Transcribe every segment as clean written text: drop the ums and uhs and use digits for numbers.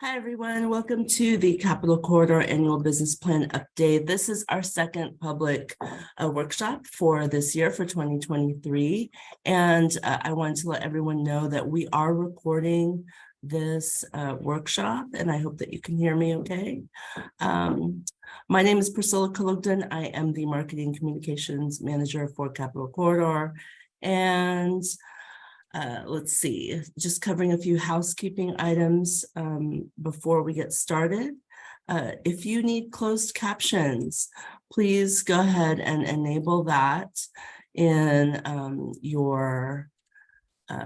Hi, everyone. Welcome to the Capital Corridor Annual Business Plan Update. This is our second public workshop for this year for 2023. And I wanted to let everyone know that we are recording this workshop, and I hope that you can hear me okay. My name is Priscilla Kalugden. I am the Marketing Communications Manager for Capital Corridor. And let's see, just covering a few housekeeping items before we get started. If you need closed captions, please go ahead and enable that in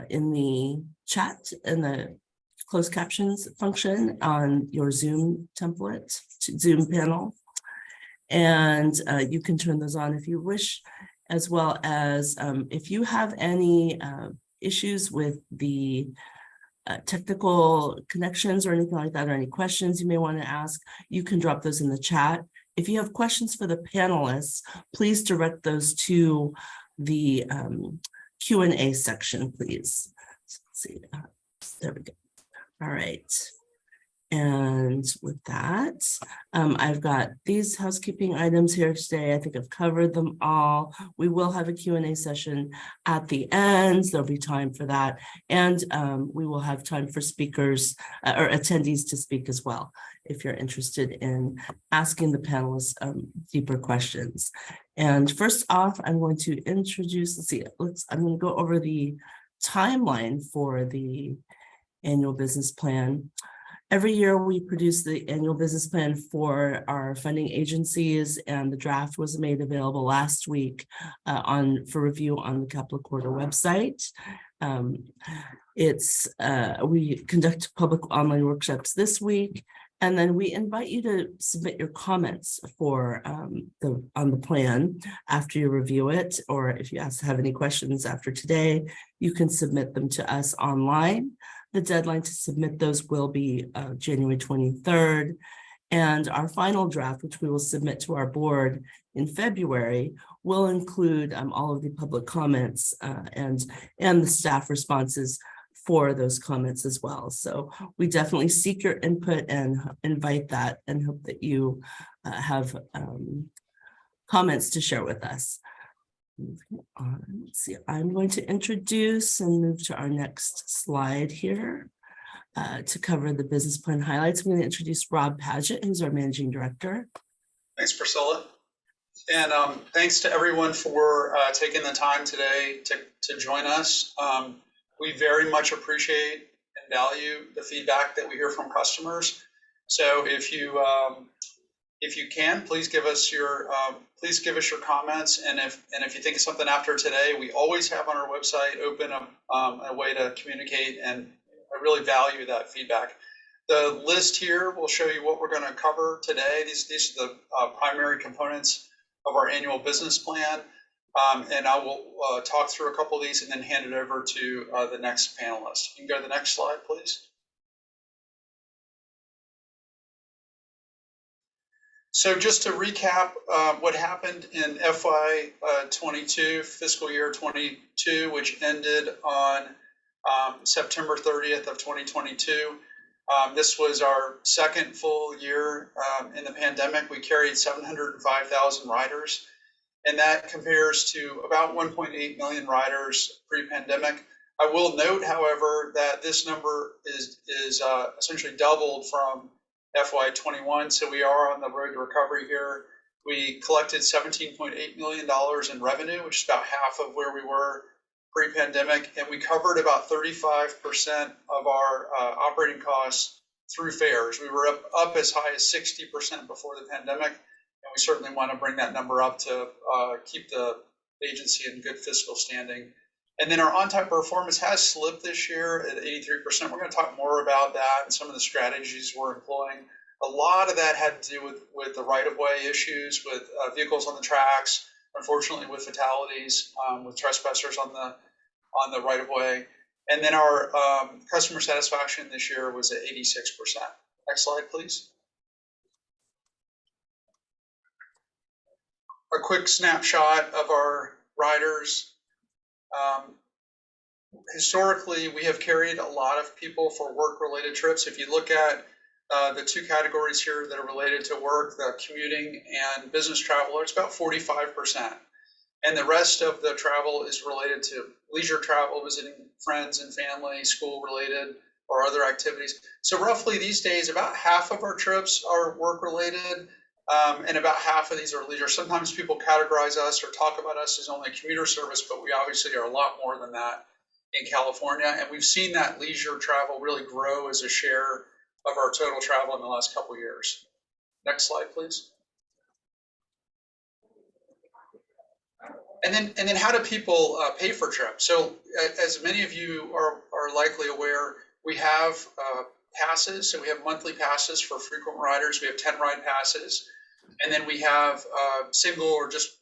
in the chat, in the closed captions function on your Zoom template, Zoom panel. And you can turn those on if you wish, as well as if you have any issues with the technical connections or anything like that, or any questions you may want to ask, you can drop those in the chat. If you have questions for the panelists, please direct those to the Q&A section, please. Let's see, there we go. All right. And with that, I've got these housekeeping items here today. I think I've covered them all. We will have a Q&A session at the end. There'll be time for that. And we will have time for speakers or attendees to speak as well, if you're interested in asking the panelists deeper questions. And first off, I'm going to introduce, I'm going to go over the timeline for the annual business plan. Every year we produce the annual business plan for our funding agencies, and the draft was made available last week for review on the Capital Corridor website. We conduct public online workshops this week, and then we invite you to submit your comments for on the plan after you review it, or if you have any questions after today, you can submit them to us online. The deadline to submit those will be January 23rd, and our final draft, which we will submit to our board in February, will include all of the public comments and the staff responses for those comments as well. So we definitely seek your input and invite that, and hope that you have comments to share with us. Moving on, let's see, I'm going to introduce and move to our next slide here to cover the business plan highlights. I'm going to introduce Rob Padgett, who's our managing director. Thanks, Priscilla. And thanks to everyone for taking the time today to join us. We very much appreciate and value the feedback that we hear from customers. So if you can, please give us your comments, and if you think of something after today, we always have on our website open a way to communicate, and I really value that feedback. The list here will show you what we're going to cover today. These are the primary components of our annual business plan, and I will talk through a couple of these and then hand it over to the next panelist. You can go to the next slide, please. So just to recap what happened in FY22, fiscal year 22, which ended on September 30th of 2022. This was our second full year in the pandemic. We carried 705,000 riders, and that compares to about 1.8 million riders pre-pandemic. I will note, however, that this number is essentially doubled from FY21, so we are on the road to recovery here. We collected $17.8 million in revenue, which is about half of where we were pre-pandemic, and we covered about 35% of our operating costs through fares. We were up as high as 60% before the pandemic, and we certainly want to bring that number up to keep the agency in good fiscal standing. And then our on-time performance has slipped this year at 83%. We're going to talk more about that and some of the strategies we're employing. A lot of that had to do with the right-of-way issues, with vehicles on the tracks, unfortunately with fatalities, with trespassers on the right-of-way. And then our customer satisfaction this year was at 86%. Next slide, please. A quick snapshot of our riders. Historically, we have carried a lot of people for work-related trips. If you look at the two categories here that are related to work, the commuting and business travel, it's about 45%. And the rest of the travel is related to leisure travel, visiting friends and family, school related, or other activities. So roughly these days, about half of our trips are work related, and about half of these are leisure. Sometimes people categorize us or talk about us as only a commuter service, but we obviously are a lot more than that in California. And we've seen that leisure travel really grow as a share of our total travel in the last couple of years. Next slide, please. And then how do people pay for trips? So as many of you are likely aware, we have passes. So we have monthly passes for frequent riders. We have 10 ride passes. And then we have single or just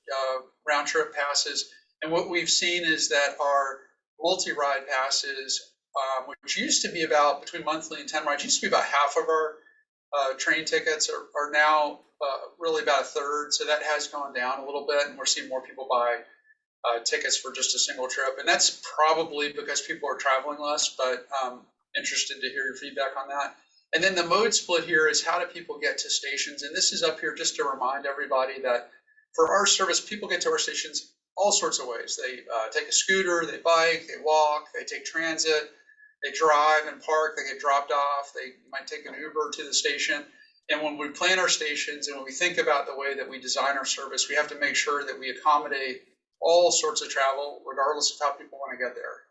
round trip passes. And what we've seen is that our multi-ride passes, which used to be about between monthly and 10 rides, used to be about half of our train tickets are now really about a third. So that has gone down a little bit, and we're seeing more people buy tickets for just a single trip. And that's probably because people are traveling less, but interested to hear your feedback on that. And then the mode split here is how do people get to stations? And this is up here just to remind everybody that for our service, people get to our stations all sorts of ways. They take a scooter, they bike, they walk, they take transit, they drive and park, they get dropped off, they might take an Uber to the station. And when we plan our stations and when we think about the way that we design our service, we have to make sure that we accommodate all sorts of travel, regardless of how people want to get there.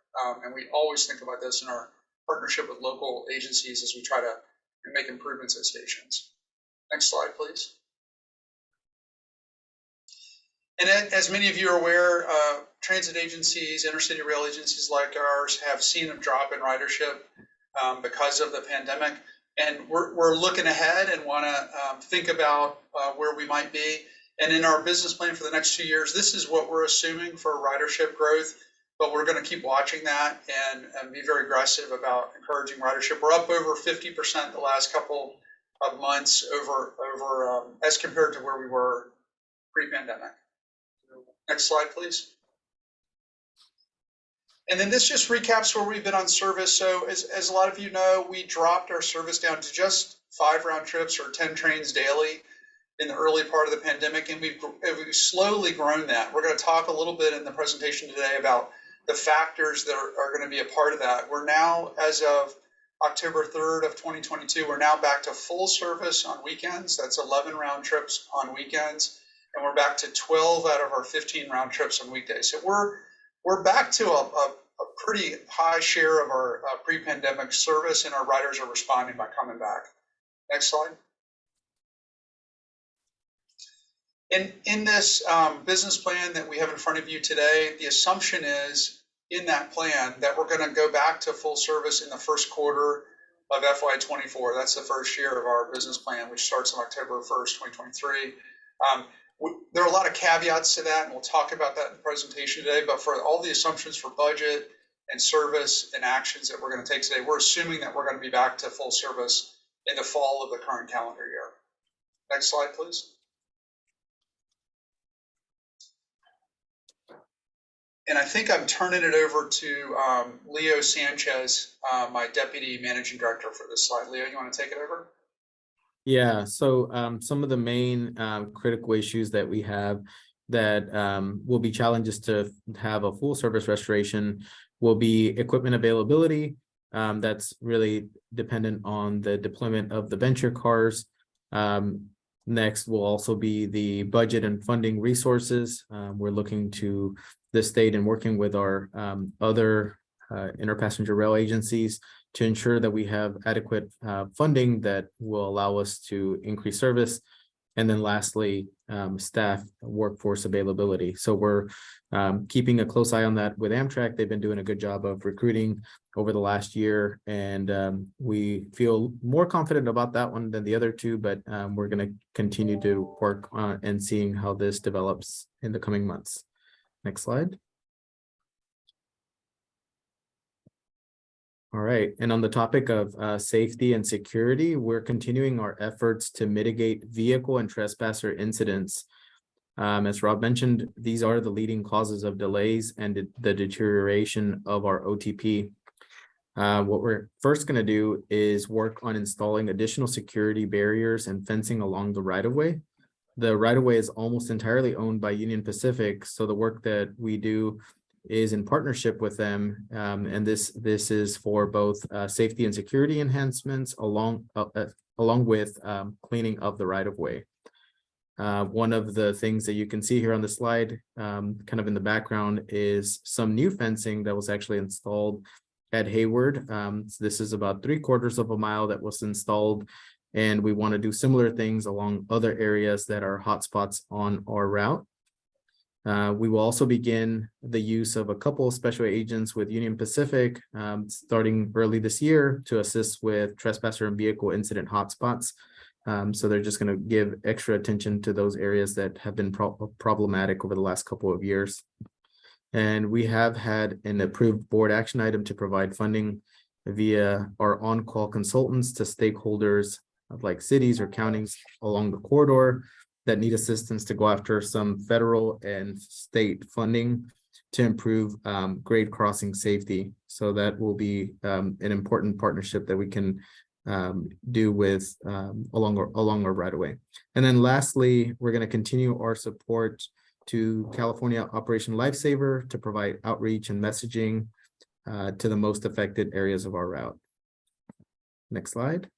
And we always think about this in our partnership with local agencies as we try to make improvements at stations. Next slide, please. And as many of you are aware, transit agencies, intercity rail agencies like ours have seen a drop in ridership because of the pandemic. And we're looking ahead and want to think about where we might be. And in our business plan for the next 2 years, this is what we're assuming for ridership growth. But we're going to keep watching that and be very aggressive about encouraging ridership. We're up over 50% the last couple of months over as compared to where we were pre-pandemic. Next slide, please. And then this just recaps where we've been on service. So as a lot of you know, we dropped our service down to just 5 round trips or 10 trains daily in the early part of the pandemic, and we've slowly grown that. We're going to talk a little bit in the presentation today about the factors that are going to be a part of that. We're now, as of October 3rd of 2022, we're now back to full service on weekends. That's 11 round trips on weekends, and we're back to 12 out of our 15 round trips on weekdays. So we're back to a pretty high share of our pre-pandemic service, and our riders are responding by coming back. Next slide. In this business plan that we have in front of you today, the assumption is in that plan that we're going to go back to full service in the first quarter of FY24. That's the first year of our business plan, which starts on October 1st, 2023. There are a lot of caveats to that, and we'll talk about that in the presentation today. But for all the assumptions for budget and service and actions that we're going to take today, we're assuming that we're going to be back to full service in the fall of the current calendar year. Next slide, please. And I think I'm turning it over to Leo Sanchez, my Deputy Managing Director for this slide. Leo, you want to take it over? Yeah, so some of the main critical issues that we have that will be challenges to have a full service restoration will be equipment availability. That's really dependent on the deployment of the venture cars. Next will also be the budget and funding resources. We're looking to the state and working with our other interpassenger rail agencies to ensure that we have adequate funding that will allow us to increase service. And then lastly, staff workforce availability. So we're keeping a close eye on that with Amtrak. They've been doing a good job of recruiting over the last year, and we feel more confident about that one than the other two, but we're going to continue to work on and seeing how this develops in the coming months. Next slide. All right, and on the topic of safety and security, we're continuing our efforts to mitigate vehicle and trespasser incidents. As Rob mentioned, these are the leading causes of delays and the deterioration of our OTP. What we're first going to do is work on installing additional security barriers and fencing along the right-of-way. The right-of-way is almost entirely owned by Union Pacific, so the work that we do is in partnership with them, and this is for both safety and security enhancements along with cleaning of the right-of-way. One of the things that you can see here on the slide, kind of in the background, is some new fencing that was actually installed at Hayward. So this is about 3/4 of a mile that was installed, and we want to do similar things along other areas that are hotspots on our route. We will also begin the use of a couple of special agents with Union Pacific starting early this year to assist with trespasser and vehicle incident hotspots. So they're just going to give extra attention to those areas that have been problematic over the last couple of years. And we have had an approved board action item to provide funding via our on-call consultants to stakeholders like cities or counties along the corridor that need assistance to go after some federal and state funding to improve grade crossing safety. So that will be an important partnership that we can do with along our right-of-way. And then lastly, we're going to continue our support to California Operation Lifesaver to provide outreach and messaging to the most affected areas of our route. Next slide.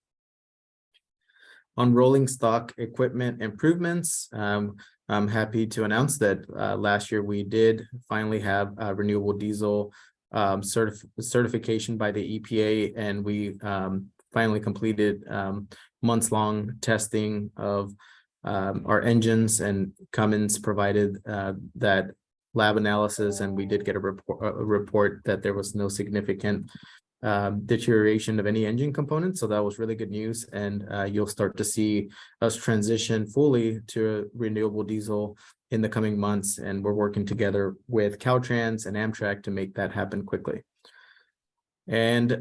On rolling stock equipment improvements, I'm happy to announce that last year we did finally have renewable diesel certification by the EPA, and we finally completed months-long testing of our engines, and Cummins provided that lab analysis, and we did get a report that there was no significant deterioration of any engine components. So that was really good news, and you'll start to see us transition fully to renewable diesel in the coming months, and we're working together with Caltrans and Amtrak to make that happen quickly. And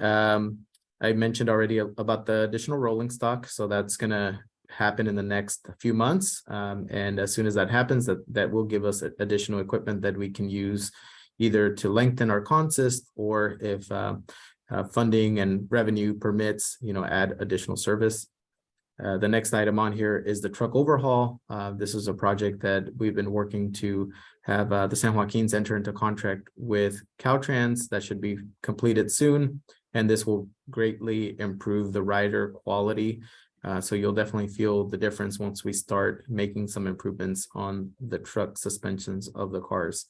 I mentioned already about the additional rolling stock, so that's going to happen in the next few months, and as soon as that happens, that will give us additional equipment that we can use either to lengthen our consist, or if funding and revenue permits, add additional service. The next item on here is the truck overhaul. This is a project that we've been working to have the San Joaquins enter into contract with Caltrans. That should be completed soon, and this will greatly improve the rider quality. So you'll definitely feel the difference once we start making some improvements on the truck suspensions of the cars.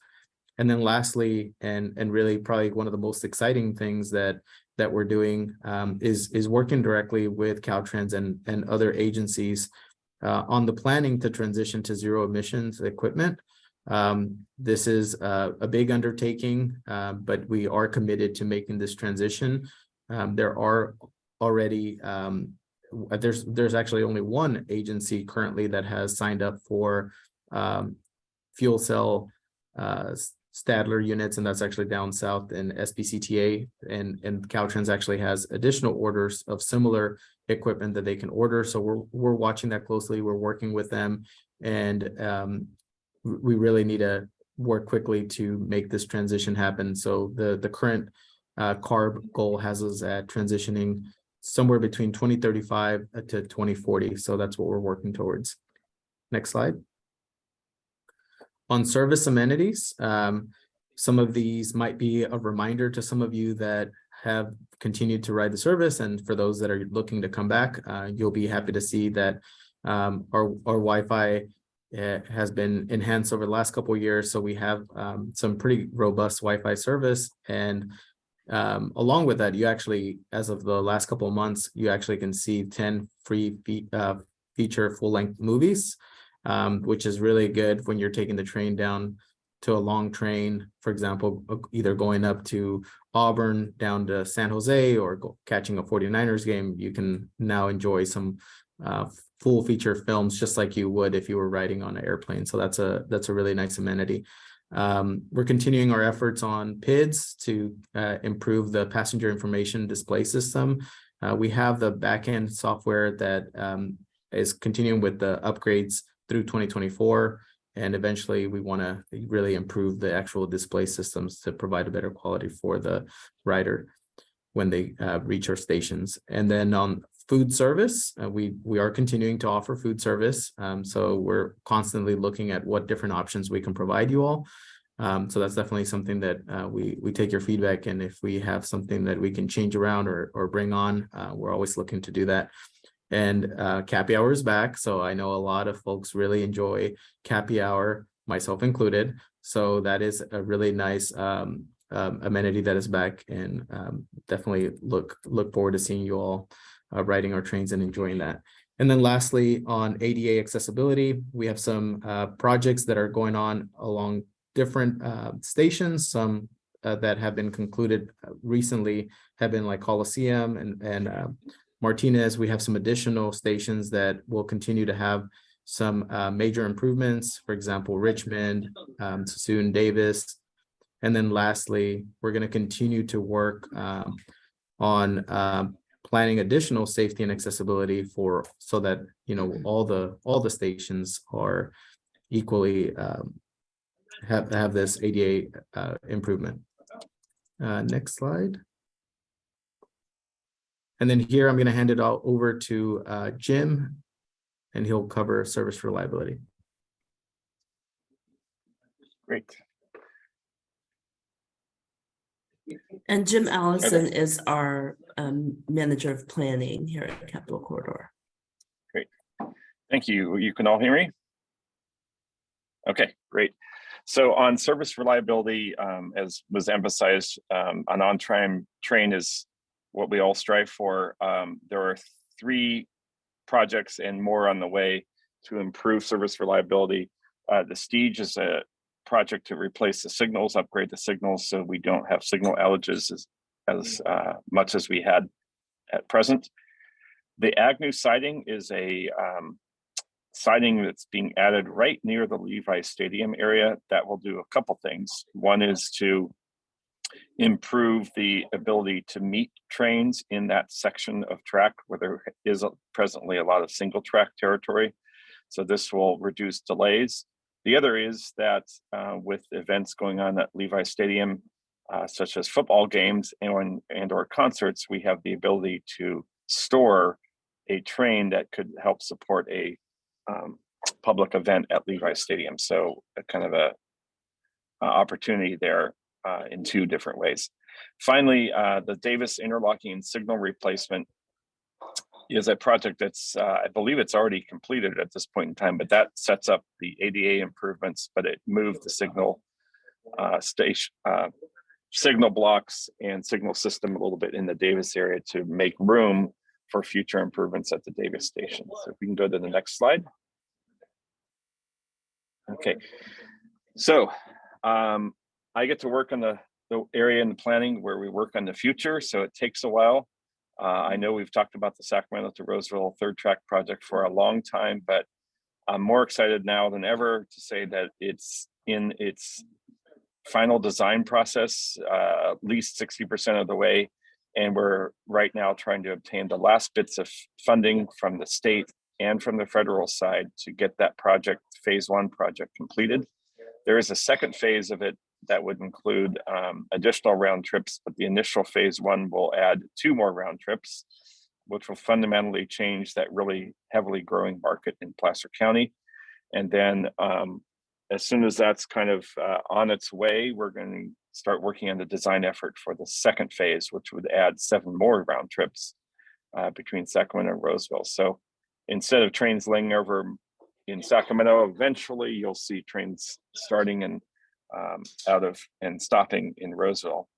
And then lastly, and really probably one of the most exciting things that we're doing is working directly with Caltrans and other agencies on the planning to transition to zero emissions equipment. This is a big undertaking, but we are committed to making this transition. There are already there's actually only one agency currently that has signed up for fuel cell Stadler units, and that's actually down south in SBCTA, and Caltrans actually has additional orders of similar equipment that they can order. So we're watching that closely. We're working with them, and we really need to work quickly to make this transition happen. So the current CARB goal has us at transitioning somewhere between 2035 to 2040. So that's what we're working towards. Next slide. On service amenities, some of these might be a reminder to some of you that have continued to ride the service, and for those that are looking to come back, you'll be happy to see that our Wi-Fi has been enhanced over the last couple of years. So we have some pretty robust Wi-Fi service, and along with that, you actually, as of the last couple of months, you actually can see 10 free feature full-length movies, which is really good when you're taking the train down to a long train, for example, either going up to Auburn, down to San Jose, or catching a 49ers game. You can now enjoy some full feature films just like you would if you were riding on an airplane. So that's a really nice amenity. We're continuing our efforts on PIDs to improve the passenger information display system. We have the backend software that is continuing with the upgrades through 2024, and eventually we want to really improve the actual display systems to provide a better quality for the rider. when they reach our stations. And then on food service, we are continuing to offer food service. So we're constantly looking at what different options we can provide you all. So that's definitely something that we take your feedback, and if we have something that we can change around or bring on, we're always looking to do that. And Cappy Hour is back. So I know a lot of folks really enjoy Cappy Hour, myself included. So that is a really nice amenity that is back, and definitely look forward to seeing you all riding our trains and enjoying that. And then lastly, on ADA accessibility, we have some projects that are going on along different stations. Some that have been concluded recently have been like Coliseum and Martinez. We have some additional stations that will continue to have some major improvements, for example, Richmond, Sassoon, Davis. And then lastly, we're going to continue to work on planning additional safety and accessibility so that, you know, all the stations are equally have this ADA improvement. Next slide. And then here I'm going to hand it all over to Jim, and he'll cover service reliability. Great. And Jim Allison is our manager of planning here at Capitol Corridor. Great. Thank you. You can all hear me? Okay, great. So on service reliability, as was emphasized, an on-time train is what we all strive for. There are 3 projects and more on the way to improve service reliability. The Stige is a project to replace the signals, upgrade the signals so we don't have signal outages as much as we had at present. The Agnew siding is a siding that's being added right near the Levi Stadium area that will do a couple things. One is to improve the ability to meet trains in that section of track where there is presently a lot of single track territory. So this will reduce delays. The other is that with events going on at Levi Stadium, such as football games and or concerts, we have the ability to store a train that could help support a public event at Levi Stadium. So a kind of a opportunity there in 2 different ways. Finally, the Davis interlocking and signal replacement is a project that's, I believe it's already completed at this point in time, but that sets up the ADA improvements, but it moved the signal signal blocks and signal system a little bit in the Davis area to make room for future improvements at the Davis station. So if we can go to the next slide. Okay, so I get to work on the area in the planning where we work on the future, so it takes a while. I know we've talked about the Sacramento to Roseville 3rd track project for a long time, but I'm more excited now than ever to say that it's in its final design process, at least 60% of the way. And we're right now trying to obtain the last bits of funding from the state and from the federal side to get that project, phase 1 project, completed. There is a second phase of it that would include additional round trips, but the initial phase 1 will add 2 more round trips, which will fundamentally change that really heavily growing market in Placer County. And then as soon as that's kind of on its way, we're going to start working on the design effort for the second phase, which would add 7 more round trips between Sacramento and Roseville. So instead of trains laying over in Sacramento, eventually you'll see trains starting and out of and stopping in Roseville,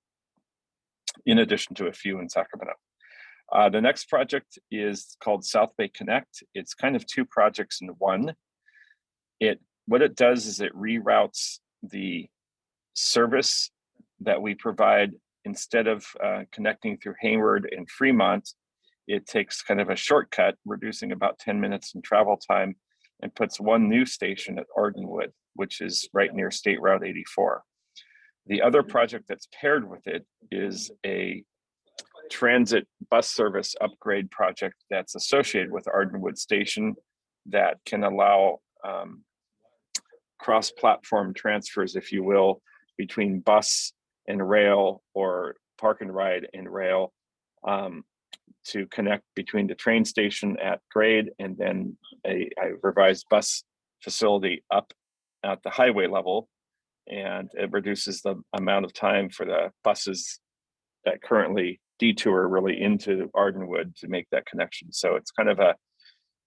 in addition to a few in Sacramento. The next project is called South Bay Connect. It's kind of 2 projects in one. What it does is it reroutes the service that we provide. Instead of connecting through Hayward and Fremont, it takes kind of a shortcut, reducing about 10 minutes in travel time, and puts 1 new station at Ardenwood, which is right near State Route 84. The other project that's paired with it is a transit bus service upgrade project that's associated with Ardenwood Station that can allow cross-platform transfers, if you will, between bus and rail or park and ride and rail to connect between the train station at grade and then a revised bus facility up at the highway level. And it reduces the amount of time for the buses that currently detour really into Ardenwood to make that connection. So it's kind of a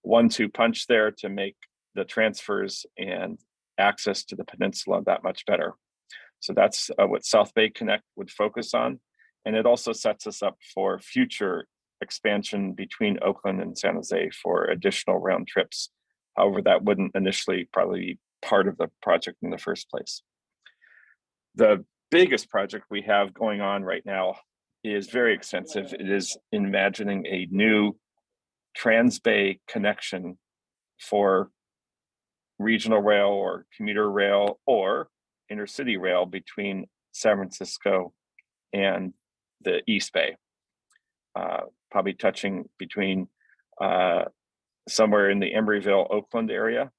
1-2 punch there to make the transfers and access to the peninsula that much better. So that's what South Bay Connect would focus on. And it also sets us up for future expansion between Oakland and San Jose for additional round trips. However, that wouldn't initially probably be part of the project in the first place. The biggest project we have going on right now is very extensive. It is imagining a new Trans-Bay connection for regional rail or commuter rail or intercity rail between San Francisco and the East Bay. Probably touching between somewhere in the Embryville, Oakland area,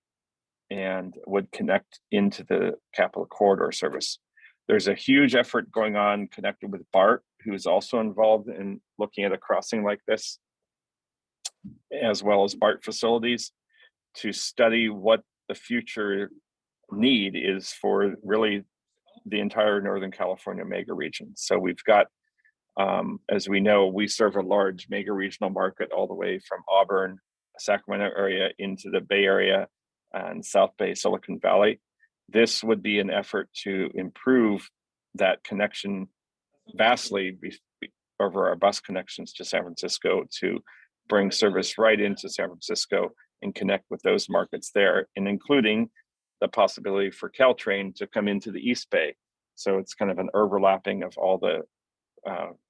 and would connect into the Capital Corridor service. There's a huge effort going on connected with BART, who is also involved in looking at a crossing like this, as well as BART facilities, to study what the future need is for really the entire Northern California mega region. So we've got, as we know, we serve a large mega regional market all the way from Auburn, Sacramento area into the Bay Area and South Bay, Silicon Valley. This would be an effort to improve that connection vastly over our bus connections to San Francisco, to bring service right into San Francisco and connect with those markets there, and including the possibility for Caltrain to come into the East Bay. So it's kind of an overlapping of all the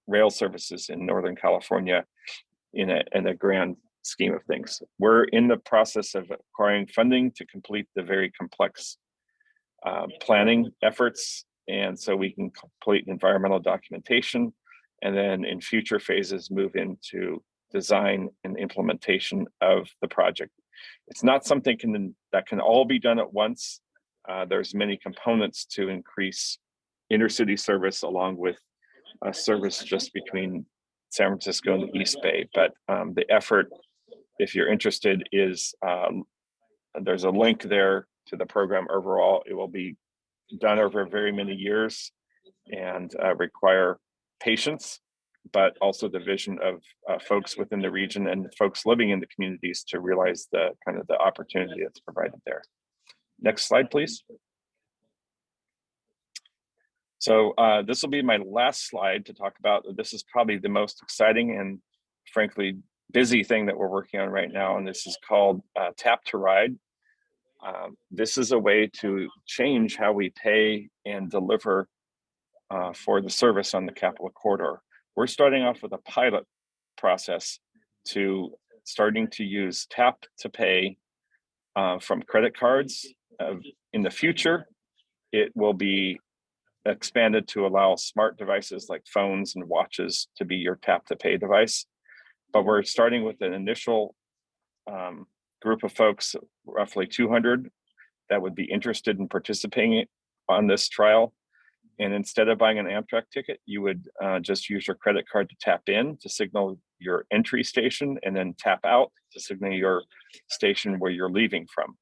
rail services in Northern California in a grand scheme of things. We're in the process of acquiring funding to complete the very complex planning efforts, and so we can complete environmental documentation, and then in future phases move into design and implementation of the project. It's not something that can all be done at once. There's many components to increase intercity service along with service just between San Francisco and the East Bay. But the effort, if you're interested, is there's a link there to the program overall. It will be done over very many years and require patience, but also the vision of folks within the region and folks living in the communities to realize the kind of the opportunity that's provided there. Next slide, please. So this will be my last slide to talk about. This is probably the most exciting and frankly busy thing that we're working on right now, and this is called Tap to Ride. This is a way to change how we pay and deliver for the service on the Capital Corridor. We're starting off with a pilot process to starting to use tap to pay from credit cards. In the future, it will be expanded to allow smart devices like phones and watches to be your tap to pay device. But we're starting with an initial group of folks, roughly 200, that would be interested in participating on this trial. And instead of buying an Amtrak ticket, you would just use your credit card to tap in to signal your entry station, and then tap out to signal your station where you're leaving from.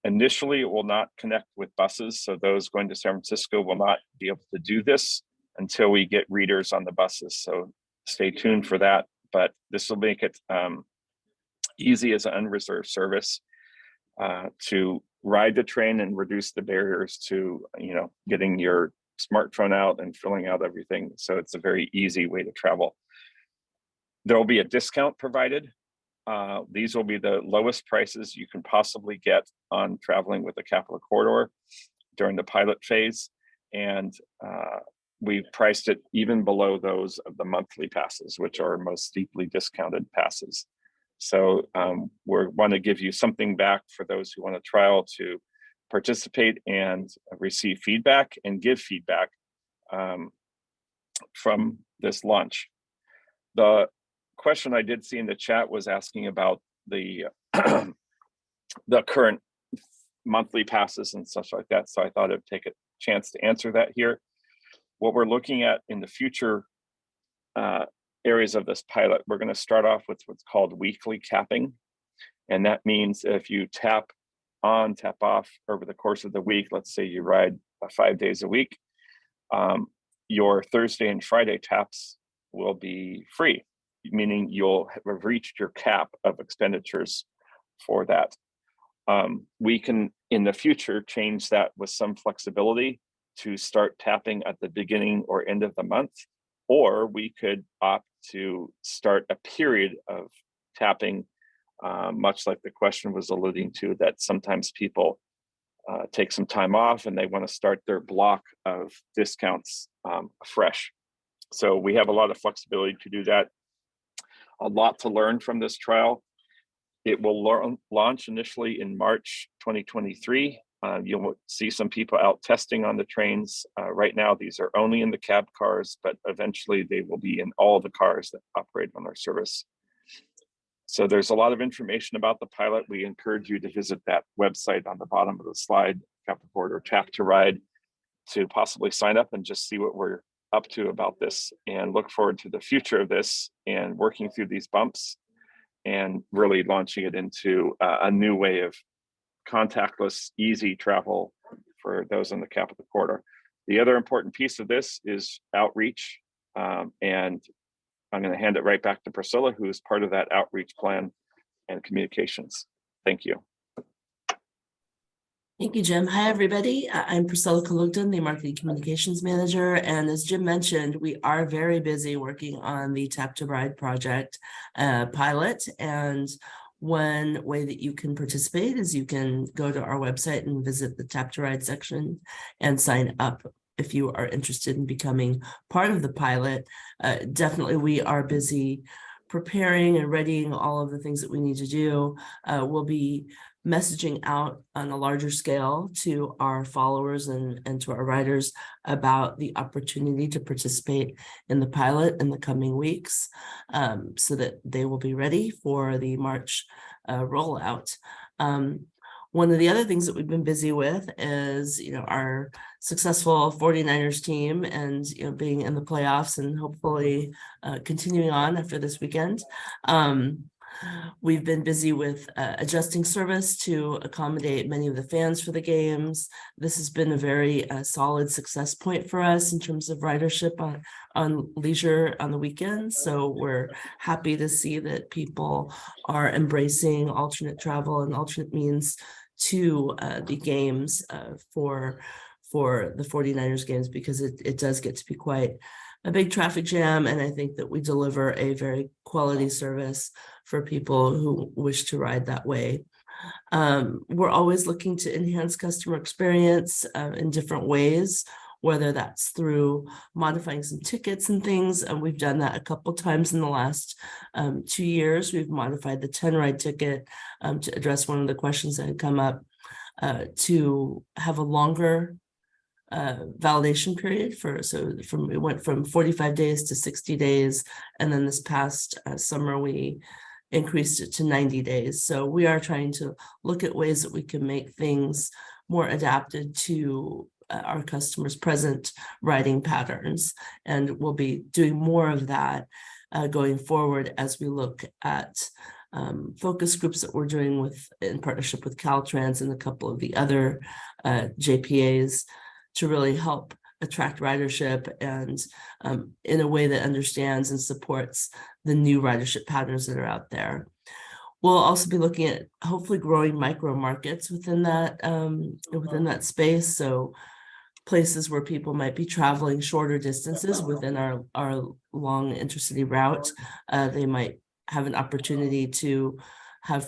Initially, it will not connect with buses, so those going to San Francisco will not be able to do this until we get readers on the buses. So stay tuned for that, but this will make it easy as an unreserved service to ride the train and reduce the barriers to, getting your smartphone out and filling out everything. So it's a very easy way to travel. There will be a discount provided. These will be the lowest prices you can possibly get on traveling with the Capital Corridor during the pilot phase. And we priced it even below those of the monthly passes, which are most steeply discounted passes. So we want to give you something back for those who want to trial to participate and receive feedback and give feedback from this launch. The question I did see in the chat was asking about the the current monthly passes and such like that. So I thought I'd take a chance to answer that here. What we're looking at in the future areas of this pilot. We're going to start off with what's called weekly capping. And that means if you tap on, tap off over the course of the week, let's say you ride 5 days a week, your Thursday and Friday taps will be free, meaning you'll have reached your cap of expenditures for that. We can, in the future, change that with some flexibility to start tapping at the beginning or end of the month, or we could opt to start a period of tapping, much like the question was alluding to, that sometimes people take some time off and they want to start their block of discounts fresh. So we have a lot of flexibility to do that. A lot to learn from this trial. It will launch initially in March 2023. You'll see some people out testing on the trains. Right now, these are only in the cab cars, but eventually they will be in all the cars that operate on our service. So there's a lot of information about the pilot. We encourage you to visit that website on the bottom of the slide, Captain or Tap to Ride, to possibly sign up and just see what we're up to about this, and look forward to the future of this and working through these bumps and really launching it into a new way of contactless, easy travel for those in the Capital Corridor. The other important piece of this is outreach, and I'm going to hand it right back to Priscilla, who is part of that outreach plan and communications. Thank you. Thank you, Jim. Hi, everybody. I'm Priscilla Kalugden, the Marketing Communications Manager. And as Jim mentioned, we are very busy working on the Tap to Ride project pilot. And one way that you can participate is you can go to our website and visit the Tap to Ride section and sign up if you are interested in becoming part of the pilot. Definitely, we are busy preparing and readying all of the things that we need to do. We'll be messaging out on a larger scale to our followers and to our riders about the opportunity to participate in the pilot in the coming weeks, so that they will be ready for the March rollout. One of the other things that we've been busy with is, our successful 49ers team and, being in the playoffs and hopefully continuing on after this weekend. We've been busy with adjusting service to accommodate many of the fans for the games. This has been a very solid success point for us in terms of ridership on leisure on the weekends. So we're happy to see that people are embracing alternate travel and alternate means to the games for the 49ers games, because it does get to be quite a big traffic jam. And I think that we deliver a very quality service for people who wish to ride that way. We're always looking to enhance customer experience in different ways, whether that's through modifying some tickets and things. And we've done that a couple times in the last 2 years. We've modified the 10 ride ticket to address one of the questions that had come up, to have a longer validation period it went from 45 days to 60 days. And then this past summer, we increased it to 90 days. So we are trying to look at ways that we can make things more adapted to our customers' present riding patterns. And we'll be doing more of that going forward as we look at focus groups that we're doing in partnership with Caltrans and a couple of the other JPAs to really help attract ridership and in a way that understands and supports the new ridership patterns that are out there. We'll also be looking at hopefully growing micro markets within that space. So places where people might be traveling shorter distances within our long intercity route, they might have an opportunity to have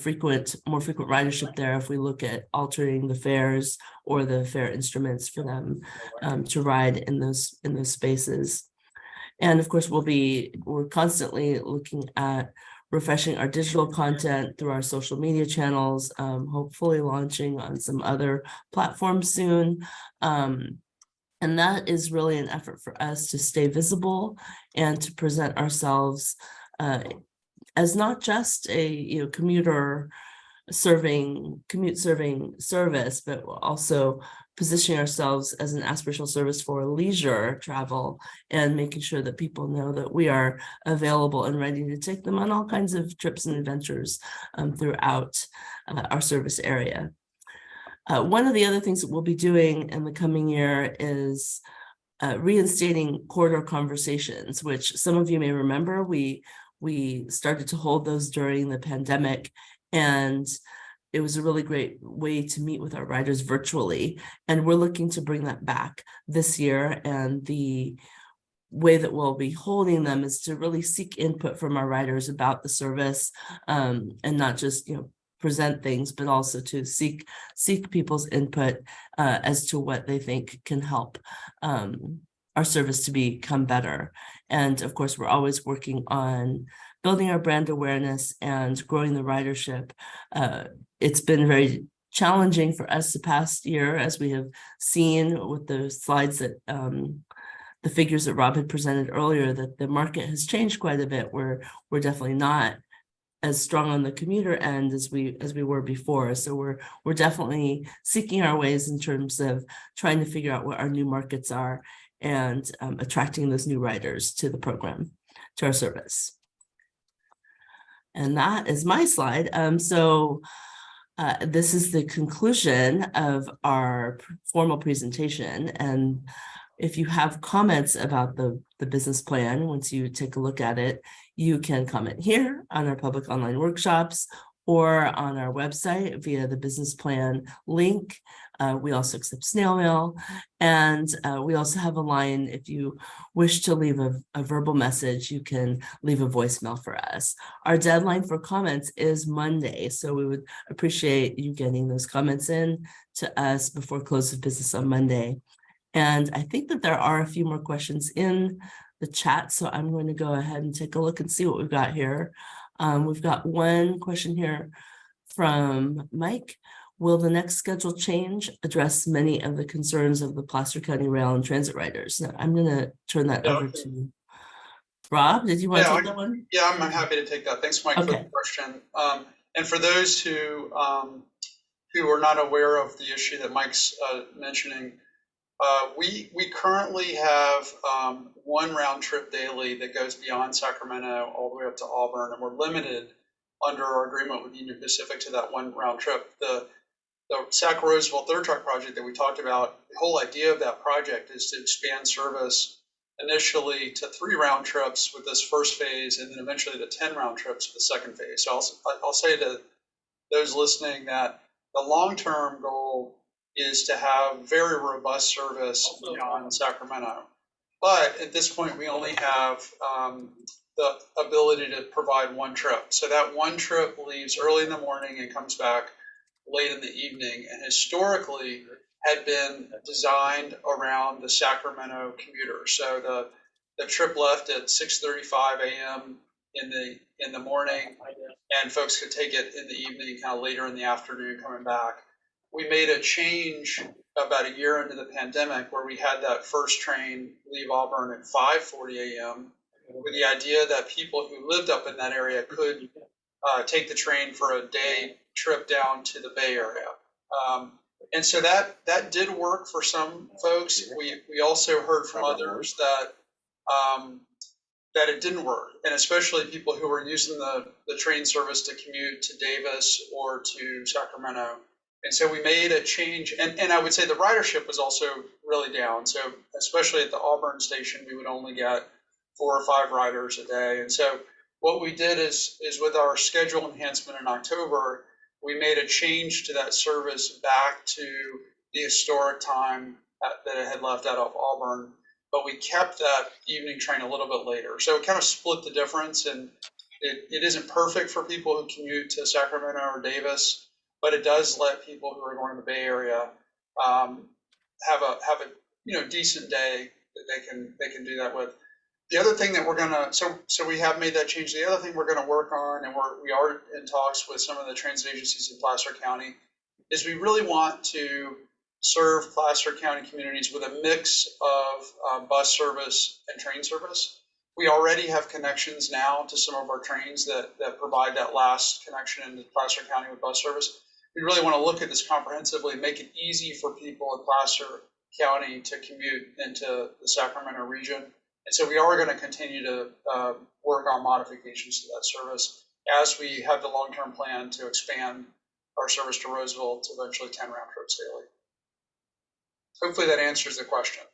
more frequent ridership there if we look at altering the fares or the fare instruments for them to ride in those spaces. And of course, we're constantly looking at refreshing our digital content through our social media channels, hopefully launching on some other platforms soon. And that is really an effort for us to stay visible and to present ourselves as not just a commute serving service, but also positioning ourselves as an aspirational service for leisure travel and making sure that people know that we are available and ready to take them on all kinds of trips and adventures throughout our service area. One of the other things that we'll be doing in the coming year is reinstating corridor conversations, which some of you may remember. We started to hold those during the pandemic, and it was a really great way to meet with our riders virtually. And we're looking to bring that back this year. And the way that we'll be holding them is to really seek input from our riders about the service, and not just, present things, but also to seek people's input as to what they think can help our service to become better. And of course, we're always working on building our brand awareness and growing the ridership. It's been very challenging for us the past year, as we have seen with the slides that the figures that Rob had presented earlier, that the market has changed quite a bit. We're definitely not as strong on the commuter end as we were before. So we're definitely seeking our ways in terms of trying to figure out what our new markets are and attracting those new riders to the program, to our service. And that is my slide. This is the conclusion of our formal presentation. And if you have comments about the business plan, once you take a look at it, you can comment here on our public online workshops or on our website via the business plan link. We also accept snail mail, and we also have a line. If you wish to leave a verbal message, you can leave a voicemail for us. Our deadline for comments is Monday, so we would appreciate you getting those comments in to us before close of business on Monday. And I think that there are a few more questions in the chat, so I'm going to go ahead and take a look and see what we've got here. We've got one question here from Mike. Will the next schedule change address many of the concerns of the Placer County Rail and Transit riders? Now, I'm going to turn that over to Rob. Did you want to take that one? Yeah, I'm happy to take that. Thanks, Mike, for the question. And for those who are not aware of the issue that Mike's mentioning, we currently have one round trip daily that goes beyond Sacramento all the way up to Auburn, and we're limited under our agreement with Union Pacific to that one round trip. The Sac Roseville third track project that we talked about, the whole idea of that project is to expand service initially to 3 round trips with this first phase, and then eventually to 10 round trips for the second phase. So I'll say to those listening that the long-term goal is to have very robust service beyond Sacramento. But at this point, we only have the ability to provide one trip. So that one trip leaves early in the morning and comes back late in the evening, and historically had been designed around the Sacramento commuter. So the trip left at 6:35 a.m. in the morning, and folks could take it in the evening, kind of later in the afternoon coming back. We made a change about a year into the pandemic where we had that first train leave Auburn at 5:40 a.m. with the idea that people who lived up in that area could take the train for a day trip down to the Bay Area. And so that did work for some folks. We also heard from others that it didn't work, and especially people who were using the train service to commute to Davis or to Sacramento. And so we made a change, and I would say the ridership was also really down. So especially at the Auburn station, we would only get 4 or 5 riders a day. And so what we did is with our schedule enhancement in October, we made a change to that service back to the historic time that it had left out of Auburn, but we kept that evening train a little bit later. So it kind of split the difference, and it isn't perfect for people who commute to Sacramento or Davis, but it does let people who are going to the Bay Area have a decent day that they can do that with. The other thing that we're gonna so we have made that change. The other thing we're gonna work on, and we are in talks with some of the transit agencies in Placer County, is we really want to serve Placer County communities with a mix of bus service and train service. We already have connections now to some of our trains that provide that last connection into Placer County with bus service. we really want to look at this comprehensively, make it easy for people in Placer County to commute into the Sacramento region. And so we are going to continue to work on modifications to that service as we have the long-term plan to expand our service to Roseville to eventually 10 round trips daily. Hopefully that answers the question.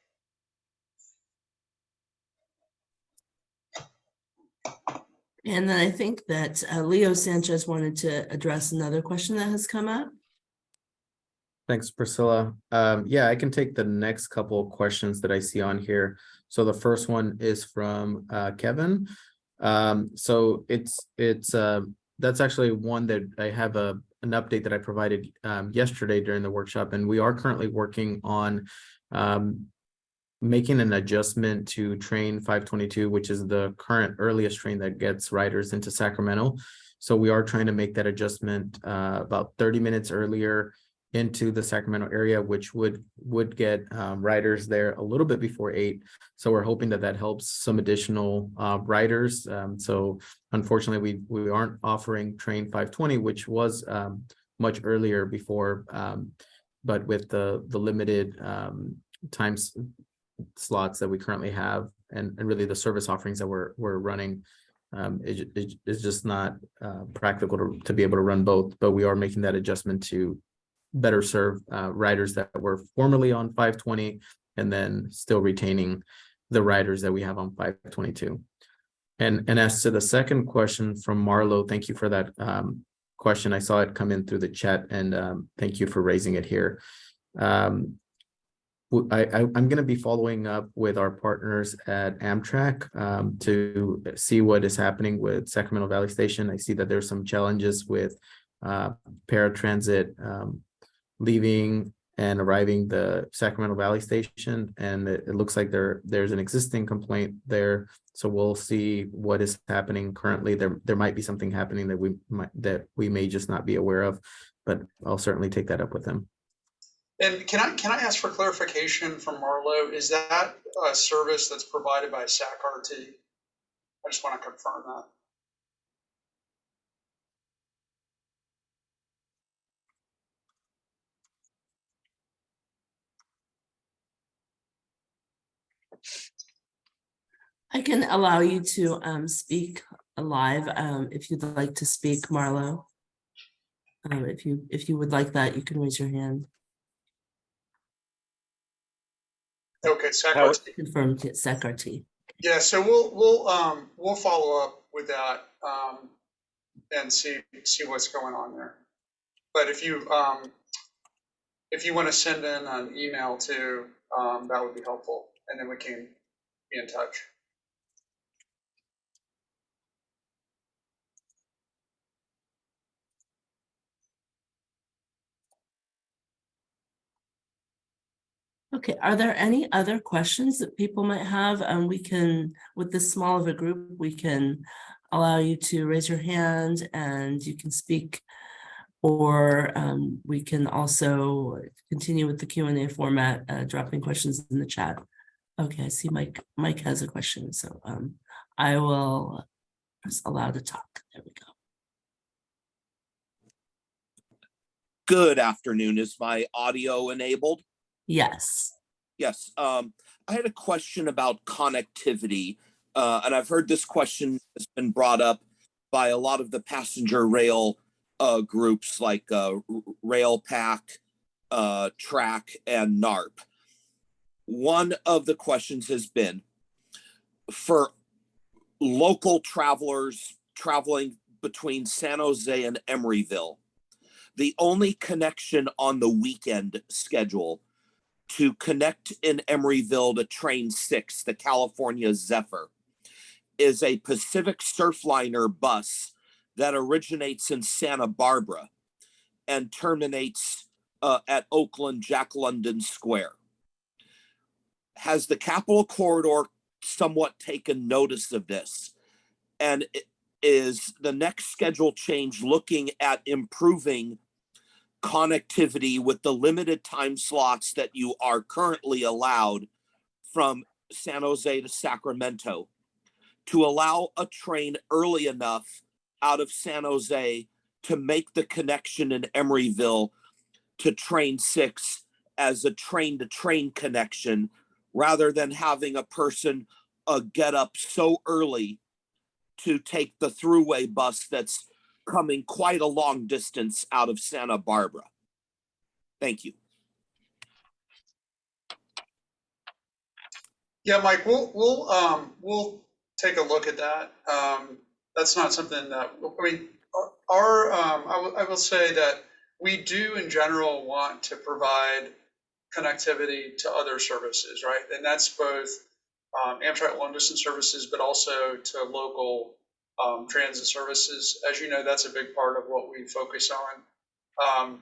And then I think that Leo Sanchez wanted to address another question that has come up. Thanks, Priscilla. Yeah, I can take the next couple of questions that I see on here. So the first one is from Kevin. So that's actually one that I have an update that I provided yesterday during the workshop, and we are currently working on making an adjustment to train 522, which is the current earliest train that gets riders into Sacramento. So we are trying to make that adjustment about 30 minutes earlier into the Sacramento area, which would get riders there a little bit before 8. So we're hoping that helps some additional riders. So unfortunately, we aren't offering train 520, which was much earlier before, but with the limited times slots that we currently have, and really the service offerings that we're running, it's just not practical to be able to run both. But we are making that adjustment to better serve riders that were formerly on 520, and then still retaining the riders that we have on 522. And as to the second question from Marlo, thank you for that question. I saw it come in through the chat, and thank you for raising it here. I'm going to be following up with our partners at Amtrak to see what is happening with Sacramento Valley Station. I see that there's some challenges with paratransit leaving and arriving the Sacramento Valley Station, and it looks like there's an existing complaint there. So we'll see what is happening currently. There might be something happening that we may just not be aware of, but I'll certainly take that up with them. And can I ask for clarification from Marlo? Is that a service that's provided by SAC-RT? I just want to confirm that. I can allow you to speak live if you'd like to speak, Marlo. If you would like that, you can raise your hand. Okay, SAC-RT. Confirmed SAC-RT. Yeah, so we'll follow up with that and see what's going on there. But if you want to send in an email too, that would be helpful, and then we can be in touch. Okay, are there any other questions that people might have? We can, with this small of a group, we can allow you to raise your hand and you can speak, or we can also continue with the Q&A format, dropping questions in the chat. Okay, I see Mike has a question, so I will press allow to talk. There we go. Good afternoon. Is my audio enabled? Yes. Yes. I had a question about connectivity, and I've heard this question has been brought up by a lot of the passenger rail groups like RailPack, TRAC, and NARP. One of the questions has been, for local travelers traveling between San Jose and Emeryville, the only connection on the weekend schedule to connect in Emeryville to Train 6, the California Zephyr, is a Pacific Surfliner bus that originates in Santa Barbara and terminates at Oakland Jack London Square. Has the Capitol Corridor somewhat taken notice of this? And is the next schedule change looking at improving connectivity with the limited time slots that you are currently allowed from San Jose to Sacramento, to allow a train early enough out of San Jose to make the connection in Emeryville to train 6 as a train to train connection, rather than having a person get up so early to take the throughway bus that's coming quite a long distance out of Santa Barbara. Thank you. Yeah, Mike, we'll take a look at that. That's not something that, I mean, I will say that we do in general want to provide connectivity to other services, right? And that's both Amtrak long distance services, but also to local transit services. As you know, that's a big part of what we focus on.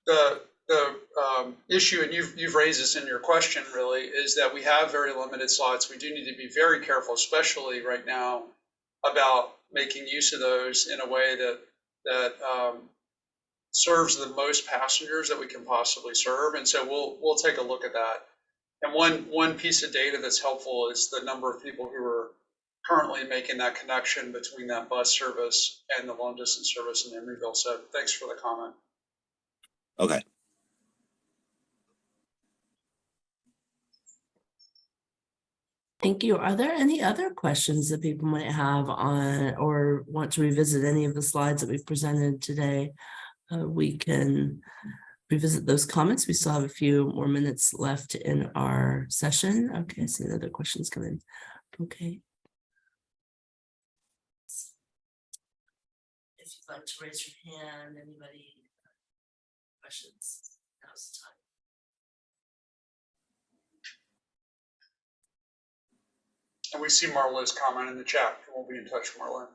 The issue, and you've raised this in your question, really, is that we have very limited slots. We do need to be very careful, especially right now, about making use of those in a way that serves the most passengers that we can possibly serve. And so we'll take a look at that. And one piece of data that's helpful is the number of people who are currently making that connection between that bus service and the long distance service in Emeryville. So thanks for the comment. Okay. Thank you. Are there any other questions that people might have on or want to revisit any of the slides that we've presented today? We can revisit those comments. We still have a few more minutes left in our session. Okay, I see another question's coming. Okay. If you'd like to raise your hand, anybody, questions, now's the time. And we see Marla's comment in the chat. We'll be in touch, Marla.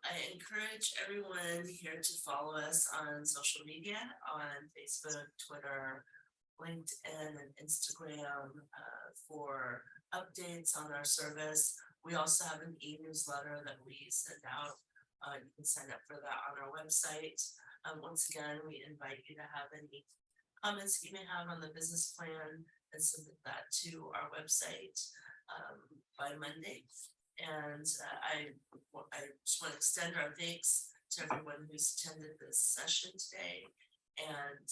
I encourage everyone here to follow us on social media, on Facebook, Twitter, LinkedIn, and Instagram for updates on our service. We also have an e-newsletter that we send out. You can sign up for that on our website. Once again, we invite you to have any comments you may have on the business plan and submit that to our website by Monday. And I just want to extend our thanks to everyone who's attended this session today, and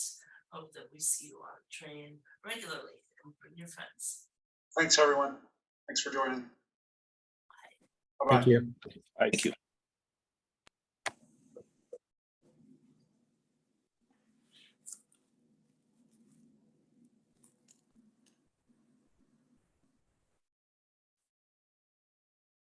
hope that we see you on the train regularly and bring your friends. Thanks, everyone. Thanks for joining. Bye-bye. Thank you. Thank you.